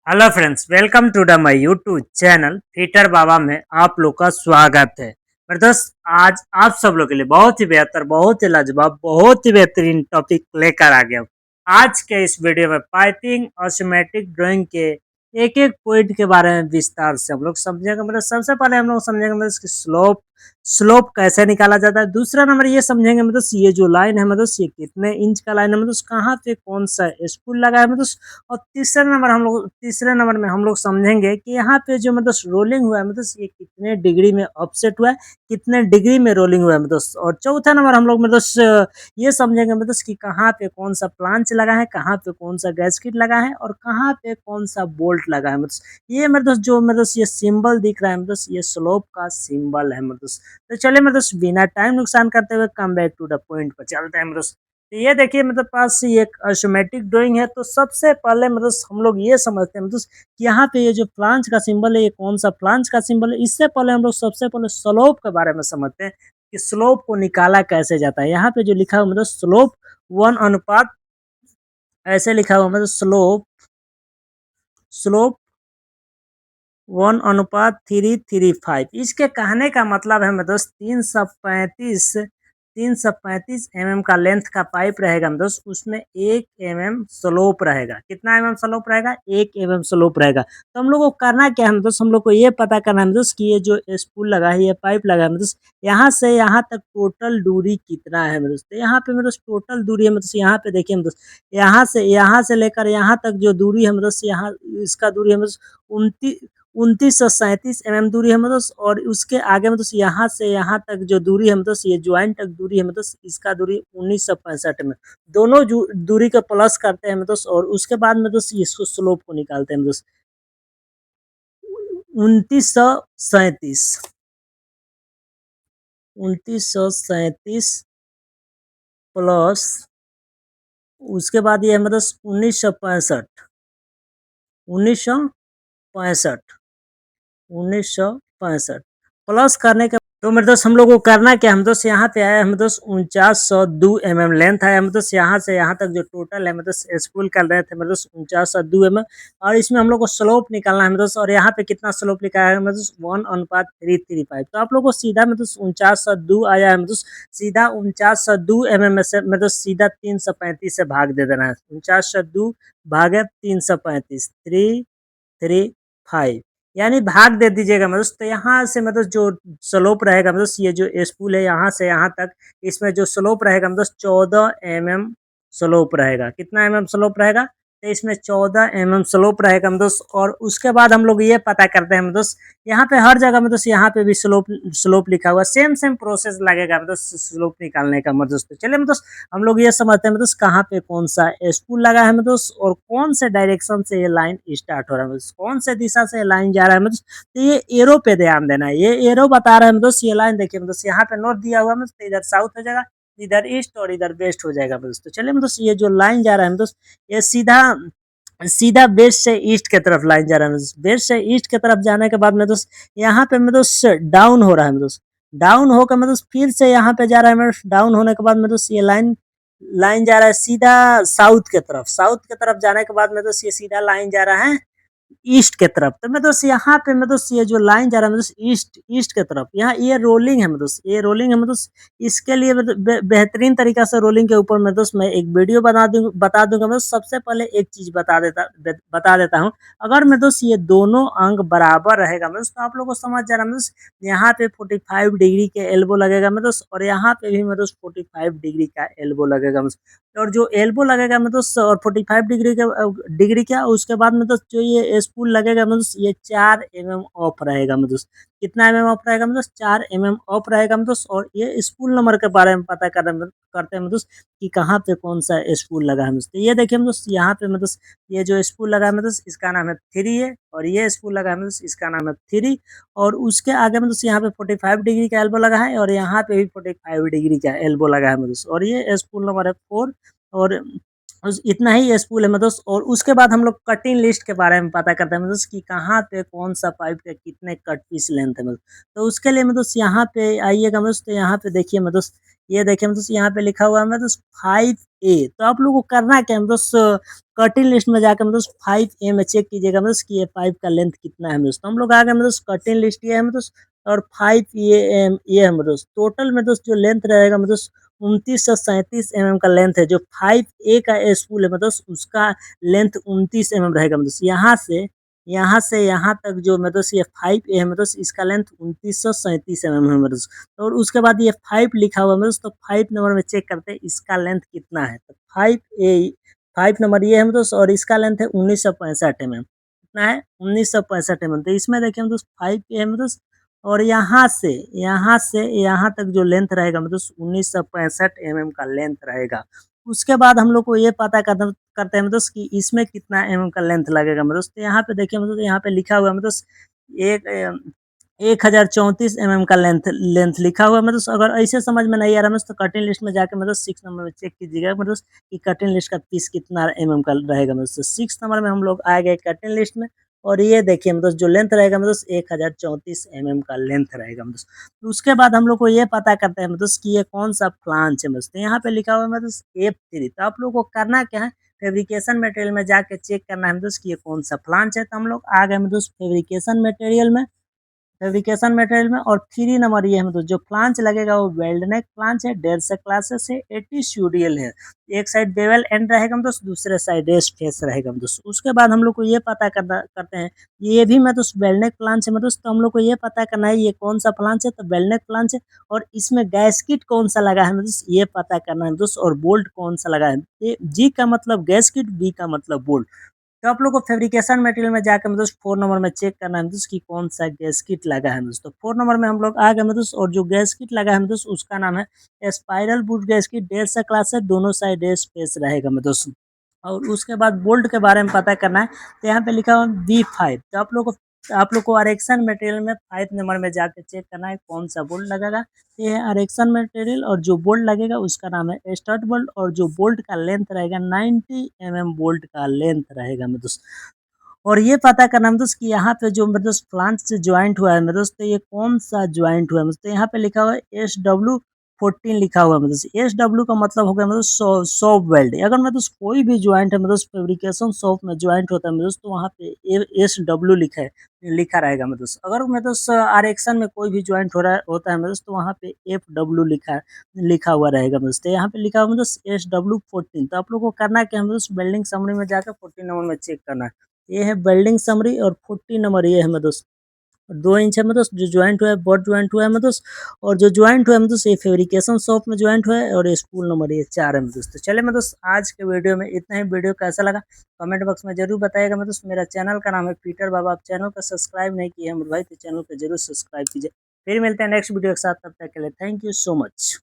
Hello friends, welcome to the my YouTube channel fitter Baba में आप लोग का स्वागत है। मेरे दोस्त, आज आप सब लोग के लिए बहुत ही बेहतर, बहुत ही लाजवाब, बहुत ही बेहतरीन टॉपिक लेकर आ गया हूँ। आज के इस वीडियो में पाइपिंग और सिमेट्रिक ड्राइंग के एक एक पॉइंट के बारे में विस्तार से हम लोग समझेंगे। मतलब सबसे पहले हम लोग समझेंगे मतलब इसकी स्लोप स्लोप कैसे निकाला जाता है। दूसरा नंबर ये समझेंगे मतलब ये जो लाइन है मतलब ये कितने इंच का लाइन है, मतलब कहाँ पे कौन सा स्पूल लगा है मतलब। और तीसरे नंबर में हम लोग समझेंगे कि यहाँ पे जो मतलब रोलिंग हुआ है मतलब ये कितने डिग्री में ऑफसेट हुआ है, कितने डिग्री में रोलिंग हुआ है मतलब। और चौथा नंबर हम लोग मतलब ये समझेंगे मतलब कि कहाँ पे कौन सा प्लांच लगा है, कहाँ पे कौन सा गैस्किट लगा है और कहाँ पे कौन सा बोल्ट लगा है मतलब। ये मतलब जो मतलब ये सिंबल दिख रहा है मतलब ये स्लोप का सिंबल है मतलब। तो चलिए मतलब बिना टाइम नुकसान करते हुए come back to the point पर चलते हैं मतलब। तो ये देखिए मतलब पास ये एक आइसोमेट्रिक ड्राइंग है। तो सबसे पहले मतलब हम लोग ये समझते हैं मतलब कि यहाँ पे ये जो प्लांच का सिंबल है ये कौन सा प्लांच का सिंबल है। इससे पहले हम लोग सबसे पहले स्लोप के बारे में समझते हैं कि स्लोप को निकाला कैसे जाता है। यहाँ पे जो लिखा हुआ मतलब स्लोप 1 अनुपात ऐसे लिखा हुआ मतलब स्लोप स्लोप 1:335। इसके कहने का मतलब है मतलब 335 mm का लेंथ का पाइप रहेगा मतलब उसमें 1 mm स्लोप रहेगा। कितना स्लोप रहेगा? 1 mm स्लोप रहेगा। तो हम लोग को करना क्या है मतलब हम लोग को ये पता करना है मतलब कि ये जो स्पूल लगा है, ये पाइप लगा है मतलब यहाँ से यहाँ तक टोटल दूरी कितना है मतलब। तो यहाँ पे मतलब टोटल दूरी है मतलब यहाँ पे देखिए मतलब यहाँ से लेकर यहाँ तक जो दूरी है मतलब यहाँ इसका दूरी है मतलब 2937 दूरी है मतलब। और उसके आगे मतलब यहाँ से यहाँ तक जो दूरी है मतलब ये ज्वाइंट तक दूरी है मतलब इसका दूरी 1965 दोनों दूरी का प्लस करते हैं मतलब। और उसके बाद मतलब इसको स्लोप को निकालते हैं मतलब 2937 2937 प्लस उसके बाद ये है मतलब 1965 1965 1965 प्लस करने के तो मेरे दोस्त हम लोग को करना क्या, हम दोस्त यहाँ पे आया हम दोस्त 4902 लेंथ आया मतलब यहाँ से यहाँ तक जो टोटल है मतलब स्पूल कर रहे थे मतलब 4902 और इसमें हम लोग को स्लोप निकालना है मतलब। और यहाँ पे कितना स्लोप लिखा है मतलब 1:335। तो आप लोग को सीधा मतलब 4902 आया है मतलब सीधा 4902 में से मतलब सीधा 335 से भाग दे देना है। 4902 भागे 335 335 यानी भाग दे दीजिएगा मतलब। तो यहाँ से मतलब जो स्लोप रहेगा मतलब ये जो स्पूल है यहाँ से यहाँ तक इसमें जो स्लोप रहेगा मतलब 14 mm स्लोप रहेगा। कितना स्लोप रहेगा? तो इसमें 14 mm स्लोप रहेगा मतलब। और उसके बाद हम लोग ये पता करते हैं मतलब यहाँ पे हर जगह मतलब यहाँ पे भी स्लोप स्लोप लिखा हुआ सेम सेम प्रोसेस लगेगा मतलब स्लोप निकालने का मतलब। तो चलिए मतलब हम लोग ये समझते हैं मतलब कहाँ पे कौन सा स्पूल लगा है मतलब और कौन से डायरेक्शन से ये लाइन स्टार्ट हो रहा है मतलब कौन से दिशा से लाइन जा रहा है मतलब। तो ये एरो पे ध्यान देना है, ये एरो बता रहा है मतलब ये लाइन देखिए मतलब यहाँ पे नॉर्थ दिया हुआ है मतलब इधर साउथ हो जाएगा, इधर ईस्ट और इधर वेस्ट हो जाएगा मतलब। तो चलिए मतलब ये जो लाइन जा रहा है मतलब ये सीधा सीधा वेस्ट से ईस्ट की तरफ लाइन जा रहा है मतलब। वेस्ट से ईस्ट की तरफ जाने के बाद में यहाँ पे मतलब डाउन हो रहा है मतलब डाउन होकर मतलब फिर से यहाँ पे जा रहा है मतलब डाउन होने के बाद मतलब ये लाइन लाइन जा रहा है सीधा साउथ के तरफ जाने के बाद में तो ये सीधा लाइन जा रहा है ईस्ट के तरफ। तो मैं दोस्त यहाँ पे मैं दोस्त ये जो लाइन जा रहा है मतलब ईस्ट ईस्ट के तरफ, यहाँ ये रोलिंग है मतलब ये रोलिंग है मतलब। इसके लिए मतलब बेहतरीन तरीका से रोलिंग के ऊपर मैं दोस्त मैं एक वीडियो बता दूंगा मतलब। सबसे पहले एक चीज बता देता हूँ। अगर मैं दोस्त ये दोनों अंग बराबर रहेगा मतलब तो आप लोग को समझ जा रहा है मतलब यहाँ पे 45 डिग्री के एल्बो लगेगा मतलब। और यहाँ पे भी मतलब 45 डिग्री का एल्बो लगेगा मतलब। और जो एल्बो लगेगा मतलब और 45 डिग्री का डिग्री क्या उसके बाद मतलब जो ये स्पूल लगेगा मतलब ये 4 mm ऑफ रहेगा मतलब। कितना ऑफ रहेगा मतलब 4 mm ऑफ रहेगा मतलब। और ये स्पूल नंबर के बारे में पता करते हैं मतलब कि कहाँ पे कौन सा स्पूल लगा है मतलब। तो ये देखिए मतलब यहाँ पे मतलब ये जो स्पूल लगा है मतलब इसका नाम है 3 है और ये स्पूल लगा है मतलब इसका नाम है 3। और उसके आगे मतलब यहाँ पे 45 डिग्री का एल्बो लगा है और यहाँ पे भी 45 डिग्री का एल्बो लगा है मतलब। और ये स्पूल नंबर है 4 और उस इतना ही स्पूल है मतलब। और उसके बाद हम लोग कटिंग लिस्ट के बारे में पता करते हैं मतलब कि कहाँ पे कौन सा पाइप का कितने कट पीस लेंथ है मतलब। तो उसके लिए मतलब यहाँ पे आइएगा मतलब, तो यहाँ पे देखिए मतलब, ये देखिए मतलब यहाँ पे लिखा हुआ है मतलब 5A। तो आप लोगों को करना क्या है मतलब, कटिंग लिस्ट में जाकर मतलब 5A में चेक कीजिएगा मतलब कि ये पाइप का लेंथ कितना है मतलब। तो हम लोग आ गए मतलब कटिंग लिस्ट ये है मतलब, और 5A ये है मतलब टोटल मतलब जो लेंथ रहेगा मतलब 2937 का लेंथ है। जो 5A का स्पूल है मतलब उसका लेंथ 29 रहेगा मतलब। यहाँ से यहाँ तक जो मतलब ये 5A है मतलब इसका लेंथ 2937 है मतलब। और उसके बाद ये 5 लिखा हुआ है मतलब, तो 5 नंबर में चेक करते हैं इसका लेंथ कितना है। तो 5 नंबर ये है मतलब, और इसका लेंथ है 1965 कितना है 1965 तो इसमें देखिए मतलब 5A है मतलब, और यहाँ से यहाँ तक जो लेंथ रहेगा मतलब 1965 का लेंथ रहेगा। उसके बाद हम लोग को ये पता करना करते हैं मतलब कि इसमें कितना का लेंथ लगेगा मतलब। तो यहाँ पे देखिए मतलब यहाँ पे लिखा हुआ है मतलब एक 1034 का लेंथ लेंथ लिखा हुआ है मतलब। अगर ऐसे समझ में नहीं आ रहा है तो कटिंग लिस्ट में जाके मतलब 6 नंबर में चेक कीजिएगा मतलब कि कटिंग लिस्ट का पीस कितना का रहेगा मतलब। 6 नंबर में हम लोग आ गए कटिंग लिस्ट में। और ये देखिए मतलब जो लेंथ रहेगा मतलब 1034 का लेंथ रहेगा मतलब। तो उसके बाद हम लोग को ये पता करते हैं मतलब कि ये कौन सा फ्लांज है मतलब। तो यहाँ पे लिखा हुआ है मतलब F3। तो आप लोग को करना क्या है, फेब्रिकेशन मटेरियल में जाके चेक करना है मतलब कि ये कौन सा फ्लांज है। तो हम लोग आ गए मतलब फेब्रिकेशन मटेरियल में, फेब्रिकेशन मटेरियल में। और 3 नंबर ये है मतलब जो फ्लांच लगेगा वो वेल्ड नेक फ्लांच है, 1.5 क्लासेस है, 80 स्यूडियल है। एक साइड बेवल एंड रहेगा मतलब, दूसरे साइड रेस्ट फेस रहेगा मतलब। उसके बाद हम लोग को ये पता करना करते हैं, ये भी मतलब वेल्ड नेक फ्लांच है मतलब। तो हम लोग को ये पता करना है ये कौन सा फ्लांच है, तो वेल्ड नेक फ्लांच है। और इसमें गैस्किट कौन सा लगा है मतलब ये पता करना है दोस्त। और बोल्ट कौन सा लगा है, जी का मतलब गैस्किट, बी का मतलब बोल्ट। तो आप लोग को फेब्रिकेशन मटेरियल में जाकर मतलब 4 नंबर में चेक करना है मतलब कि कौन सा गैस किट लगा है मतलब। तो 4 नंबर में हम लोग आ गए मतलब, और जो गैस किट लगा है मतलब उसका नाम है spiral boot gas kit, 1.5 class है, दोनों साइड स्पेस रहेगा मतलब। और उसके बाद बोल्ट के बारे में पता करना है, तो यहाँ पे लिखा हुआ B5। तो आप लोग को आरेक्शन मटेरियल में 5 नंबर में जाके चेक करना है कौन सा बोल्ट लगेगा। ये है आरेक्शन मटेरियल, और जो बोल्ट लगेगा उसका नाम है स्टड बोल्ट। और जो बोल्ट का लेंथ रहेगा 90 बोल्ट का लेंथ रहेगा मतलब। और ये पता करना है मतलब कि यहाँ पे जो मतलब फ्लांज से ज्वाइंट हुआ है मतलब, तो ये कौन सा ज्वाइंट हुआ है मतलब। तो यहाँ पे लिखा हुआ है SW14 लिखा हुआ है मतलब। SW का मतलब हो गया मतलब शॉप वेल्ड। अगर मतलब कोई भी ज्वाइंट है मतलब फेब्रिकेशन शॉप में ज्वाइंट होता है मतलब, तो वहाँ पे SW लिखा रहेगा मतलब। अगर मतलब आरेक्शन में कोई भी ज्वाइंट हो रहा होता है मतलब, तो वहाँ पे FW लिखा हुआ रहेगा मतलब। तो यहाँ पे लिखा हुआ मतलब SW14। तो आप लोग को करना क्या है मतलब बिल्डिंग समरी में जाकर 14 नंबर में चेक करना है। ये है बिल्डिंग समरी, और 40 नंबर ये है मतलब 2 इंच है मतलब जो ज्वाइंट हुआ है, बॉट ज्वाइंट हुआ है मतलब। और जो ज्वाइंट हुआ है मतलब ये फेब्रिकेशन शॉप में ज्वाइंट हुआ है। और ये स्पूल नंबर ये 4 है मतलब। तो चले मतलब आज के वीडियो में इतना ही। वीडियो कैसा लगा कमेंट बॉक्स में जरूर बताइएगा मतलब। मेरा चैनल का नाम है पीटर बाबा। आप चैनल को सब्सक्राइब नहीं किए हैं मेरे भाई, तो चैनल को जरूर सब्सक्राइब कीजिए। फिर मिलते हैं नेक्स्ट वीडियो के साथ, तब तक के लिए थैंक यू सो मच।